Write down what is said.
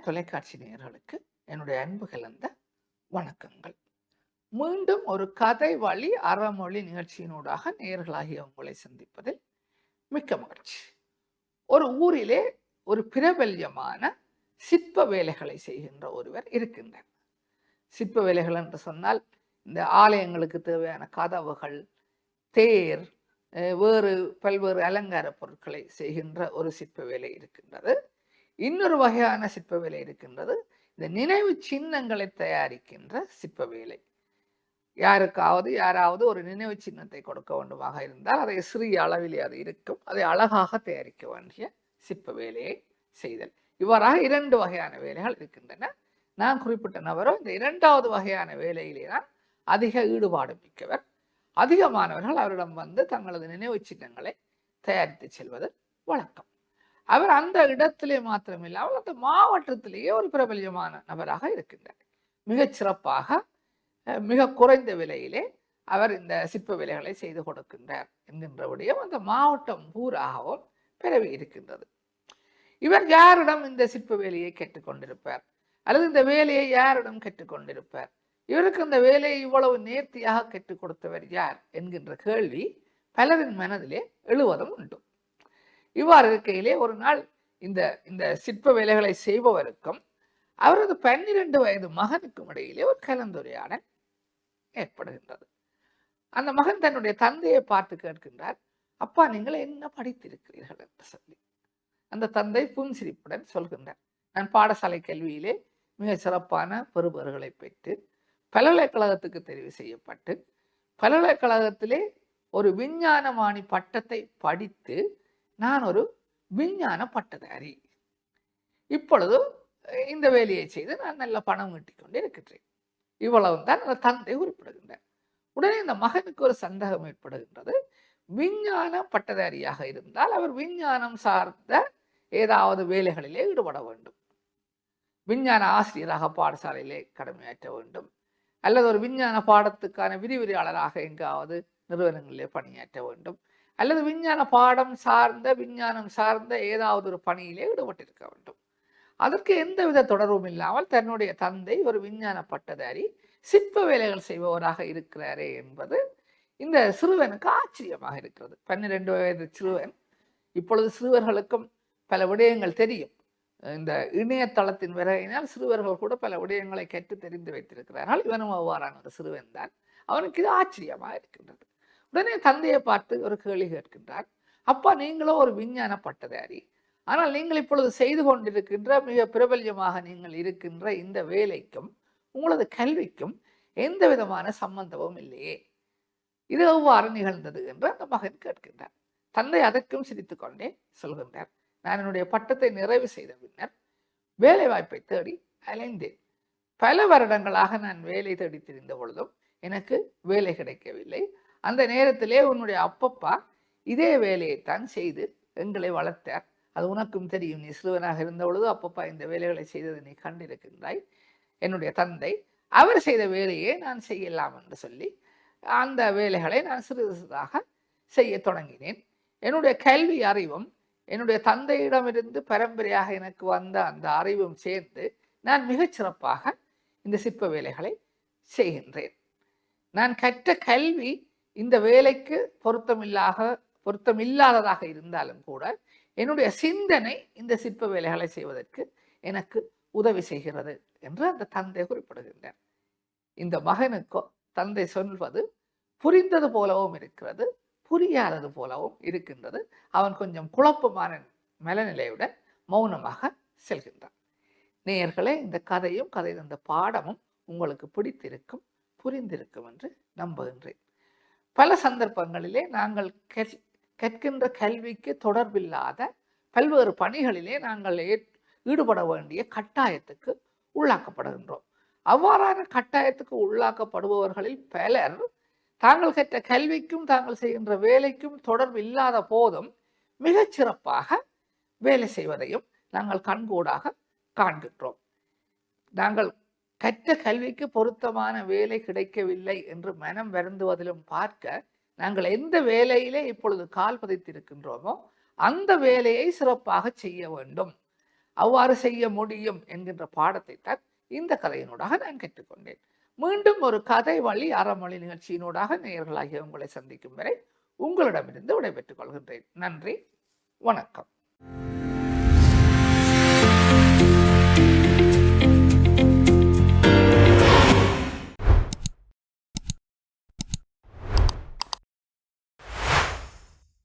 தொலைக்காட்சி நேயர்களுக்கு என்னுடைய அன்பு கலந்த வணக்கங்கள். மீண்டும் ஒரு கதை வழி அறமொழி நிகழ்ச்சியினூடாக நேயர்களாகிய உங்களை சந்திப்பதில் மிக்க மகிழ்ச்சி. ஒரு ஊரிலே ஒரு பிரபல்யமான சிற்ப வேலைகளை செய்கின்ற ஒருவர் இருக்கின்றார். சிற்ப வேலைகள் என்று சொன்னால் இந்த ஆலயங்களுக்கு தேவையான கதவுகள், தேர், வேறு பல்வேறு அலங்கார பொருட்களை செய்கின்ற ஒரு சிற்ப வேலை இருக்கின்றது. இன்னொரு வகையான சிற்ப வேலை இருக்கின்றது. இந்த நினைவு சின்னங்களை தயாரிக்கின்ற சிற்ப வேலை. யாராவது ஒரு நினைவு சின்னத்தை கொடுக்க வேண்டுமாக இருந்தால் அதை சிறிய அளவிலே அது இருக்கும், அதை அழகாக தயாரிக்க வேண்டிய சிற்ப வேலையை செய்தல். இவ்வாறாக 2 வகையான வேலைகள் இருக்கின்றன. நான் குறிப்பிட்ட நபரோ இந்த 2வது வகையான வேலையிலே தான் அதிக ஈடுபாடு மிக்கவர். அதிகமானவர்கள் அவரிடம் வந்து தங்களது நினைவு சின்னங்களை தயாரித்து செல்வது வழக்கம். அவர் அந்த இடத்திலே மாத்திரமில்லாமல் அந்த மாவட்டத்திலேயே ஒரு பிரபல்யமான நபராக இருக்கின்றார். மிகச் சிறப்பாக மிக குறைந்த விலையிலே அவர் இந்த சிற்ப வேலைகளை செய்து கொடுக்கின்றார் என்கின்ற விடயம் அந்த மாவட்டம் பூராகவும் பரவி இருக்கின்றது. இவர் யாரிடம் இந்த சிற்ப வேலையை கற்றுக்கொண்டிருப்பார், அல்லது இந்த வேலையை யாரிடம் கற்றுக்கொண்டிருப்பார், இவருக்கு இந்த வேலையை இவ்வளவு நேர்த்தியாக கற்றுக் கொடுத்தவர் யார் என்கின்ற கேள்வி பலரின் மனதிலே எழுவதும் உண்டு. இவ்வாறு இருக்கையிலே ஒரு நாள் இந்த இந்த சிற்ப வேலைகளை செய்பவருக்கும் அவரது 12 வயது மகனுக்கும் இடையிலே ஒரு கலந்துரையாடல் ஏற்படுகின்றது. அந்த மகன் தன்னுடைய தந்தையை பார்த்து கேட்கின்றார், அப்பா நீங்கள் என்ன படித்திருக்கிறீர்கள் என்று சொல்லி. அந்த தந்தை புன்சிரிப்புடன் சொல்கின்றார், நான் பாடசாலை கல்வியிலே மிக சிறப்பான பெறுபேறுகளை பெற்று பல்கலைக்கழகத்துக்கு தெரிவு செய்யப்பட்டு பல்கலைக்கழகத்திலே ஒரு விஞ்ஞானமானி பட்டத்தை படித்து நான் ஒரு விஞ்ஞான பட்டதாரி. இப்பொழுது இந்த வேலையை செய்து நான் நல்ல பணம் ஈட்டிக் கொண்டே இருக்கின்றேன். இவ்வளவுதான் அந்த தந்தை குறிப்பிடுகின்றார். உடனே இந்த மகனுக்கு ஒரு சந்தேகம் ஏற்படுகின்றது. விஞ்ஞான பட்டதாரியாக இருந்தால் அவர் விஞ்ஞானம் சார்ந்த ஏதாவது வேலைகளிலே ஈடுபட வேண்டும். விஞ்ஞான ஆசிரியராக பாடசாலையிலே கடமையாற்ற வேண்டும், அல்லது ஒரு விஞ்ஞான பாடத்துக்கான விரிவுரையாளராக எங்காவது நிறுவனங்களிலே பணியாற்ற வேண்டும், அல்லது விஞ்ஞானம் சார்ந்த ஏதாவது ஒரு பணியிலே ஈடுபட்டிருக்க வேண்டும். அதற்கு எந்தவித தொடர்பும் இல்லாமல் தன்னுடைய தந்தை ஒரு விஞ்ஞான பட்டதாரி சிற்ப வேலைகள் செய்பவராக இருக்கிறாரே என்பது இந்த சிறுவனுக்கு ஆச்சரியமாக இருக்கிறது. 12 வயது சிறுவன். இப்பொழுது சிறுவர்களுக்கும் பல விடயங்கள் தெரியும். இந்த இணையதளத்தின் வருகையினால் சிறுவர்கள் கூட பல விடயங்களை கற்று தெரிந்து வைத்திருக்கிறார்கள். இவனும் அவ்வாறான ஒரு சிறுவன் தான். அவனுக்கு இது ஆச்சரியமாக இருக்கின்றது. உடனே தந்தையை பார்த்து ஒரு கேள்வி கேட்கின்றார், அப்பா நீங்களோ ஒரு விஞ்ஞான பட்டதாரி, ஆனால் நீங்கள் இப்பொழுது செய்து கொண்டிருக்கின்ற மிக பிரபல்யமாக நீங்கள் இருக்கின்ற இந்த வேலைக்கும் உங்களது கல்விக்கும் எந்த விதமான சம்பந்தமும் இல்லையே, இது எவ்வாறு நிகழ்ந்தது என்று அந்த மகன் கேட்கின்றார். தந்தை அதற்கும் சிரித்து கொண்டே சொல்கின்றார், நான் என்னுடைய பட்டத்தை நிறைவு செய்த பின்னர் வேலை வாய்ப்பை தேடி அலைந்தேன். பல வருடங்களாக நான் வேலை தேடி திரிந்த பொழுதும் எனக்கு வேலை கிடைக்கவில்லை. அந்த நேரத்திலே உன்னுடைய அப்பப்பா இதே வேலையைத்தான் செய்து எங்களை வளர்த்தார். அது உனக்கும் தெரியும், நீ சிறுவனாக இருந்த பொழுது அப்பப்பா இந்த வேலைகளை செய்ததை நீ கண்டிருக்கின்றாய். என்னுடைய தந்தை அவர் செய்த வேலையை நான் செய்யலாம் என்று சொல்லி அந்த வேலைகளை நான் சிறிது சிறிதாக செய்ய தொடங்கினேன். என்னுடைய கல்வி அறிவும் என்னுடைய தந்தையிடமிருந்து பரம்பரையாக எனக்கு வந்த அந்த அறிவும் சேர்ந்து நான் மிகச் சிறப்பாக இந்த சிற்ப வேலைகளை செய்கின்றேன். நான் கற்ற கல்வி இந்த வேலைக்கு பொருத்தமில்லாததாக இருந்தாலும் கூட என்னுடைய சிந்தனை இந்த சிற்ப வேலைகளை செய்வதற்கு எனக்கு உதவி செய்கிறது என்று அந்த தந்தை குறிப்பிடுகின்றார். இந்த மகனுக்கோ தந்தை சொல்வது புரிந்தது போலவும் இருக்கிறது, புரியாதது போலவும் இருக்கின்றது. அவன் கொஞ்சம் குழப்பமான மனநிலையுடன் மௌனமாக செல்கின்றான். நேயர்களே, இந்த கதையும் கதை தந்த பாடமும் உங்களுக்கு பிடித்திருக்கும், புரிந்திருக்கும் என்று நம்புகின்றேன். பல சந்தர்ப்பங்களிலே நாங்கள் கற்கின்ற கல்விக்கு தொடர்பில்லாத பல்வேறு பணிகளிலே நாங்கள் ஈடுபட வேண்டிய கட்டாயத்துக்கு உள்ளாக்கப்படுகின்றோம். அவ்வாறான கட்டாயத்துக்கு உள்ளாக்கப்படுபவர்களில் பலர் தாங்கள் கற்ற கல்விக்கும் தாங்கள் செய்கின்ற வேலைக்கும் தொடர்பு இல்லாத போதும் மிகச் சிறப்பாக வேலை செய்வதையும் நாங்கள் கண்கூடாக காண்கின்றோம். நாங்கள் கற்ற கல்விக்கு பொருத்தமான வேலை கிடைக்கவில்லை என்று மனம் வருந்துவதிலும் பார்க்க, நாங்கள் எந்த வேலையிலே இப்பொழுது கால் பதித்திருக்கின்றோமோ அந்த வேலையை சிறப்பாக செய்ய வேண்டும். அவ்வாறு செய்ய முடியும் என்கின்ற பாடத்தை தான் இந்த கதையினூடாக நான் கற்றுக்கொண்டேன். மீண்டும் ஒரு கதை வழி அறமொழி நிகழ்ச்சியினூடாக நேயர்களாகிய உங்களை சந்திக்கும் வரை உங்களிடமிருந்து விடைபெற்றுக் கொள்கின்றேன். நன்றி, வணக்கம்.